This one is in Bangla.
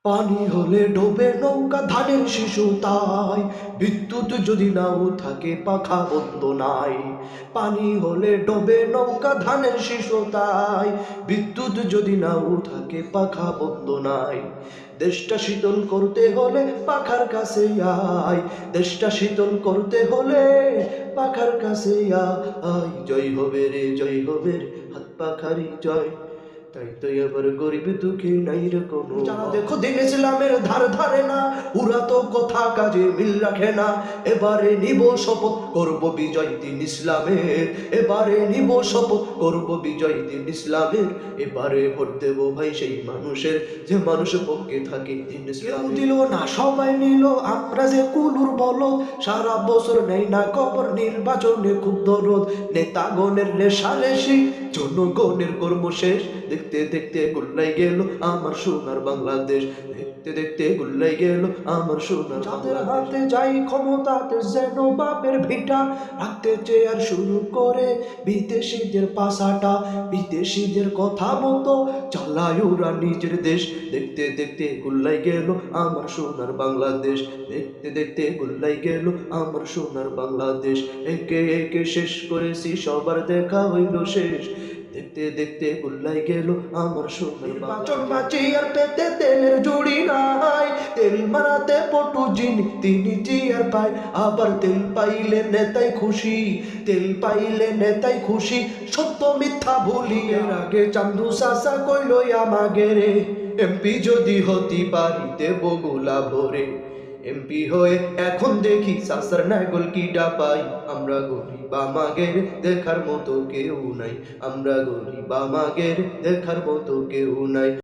পানি হলে ডোবে নৌকা ধানের শিশু তাই, বিদ্যুৎ যদি নাও থাকে পাখা বন্ধ নাই। পানি হলে ডোবে নৌকা ধানের শিশু তাই, বিদ্যুৎ যদি নাও থাকে পাখা বন্ধ নাই। দেশটা শীতল করতে হলে পাখার কাছে আয়, দেশটা শীতল করতে হলে পাখার কাছে আয়। জয় হবে রে জয় হবে রে হাত পাখারি জয়। তাই তো এবার গরিব দুঃখী নাই রে কোনো। যারা দেখো দিন ইসলামের ধার ধারে না, ওরা তো কথা কাজে মিল রাখে না। এবারে নিব শপথ করব বিজয় দিন ইসলামের, এবারে নিব শপথ করব বিজয় দিন ইসলামের। এবারে ভোট দেব ভাই সেই মানুষের, যে মানুষের পক্ষে থাকে দিন ইসলাম। দিল না সবাই নিল, আমরা যে কুলুর বলদ, সারা বছর নেই না খবর, নির্বাচনে খুব দরদ। নেতাগণের রেশারেশি, জনগণের কর্ম শেষ। দেখতে দেখতে গুল্লাই গেল আমার সোনার বাংলাদেশ, দেখতে দেখতে গুল্লাই গেল আমার সোনার। যাদের হাতে যাই ক্ষমতাতে যেন বাপের ভিটা, রাখতে চেয়ার শুরু করে বিদেশিদের পাশাটা। বিদেশিদের কথা মতো চালায় ওরা নিজের দেশ, দেখতে দেখতে গুল্লাই গেল আমার সোনার বাংলাদেশ, দেখতে দেখতে গুল্লাই গেল আমার সোনার বাংলাদেশ। একে একে শেষ করেছি সবার দেখা হইল শেষ, দেখতে দেখতে গুল্লাই গেল আমার সোনার বাঁচন বাঁচি আর পেতে তেলের জুড়ি নাই। তেল মারাতে পটু যিনি তিনি চেয়ার পায়, আবার তেল পাইলে নেতাই খুশি, তেল পাইলে নেতাই খুশি। সত্য মিথ্যা ভুলি এর আগে চান্দু চাচা কইল আমাগে রে, এমপি যদি হতি পারিতে বগুলা ভরে। এমপি হয়ে এখন দেখি সাসার নাগল কিটা পাই। আমরা গরিব আমাগের দেখার মতো কেউ নাই, আমরা গরিব আমাগের দেখার মতো কেউ নাই।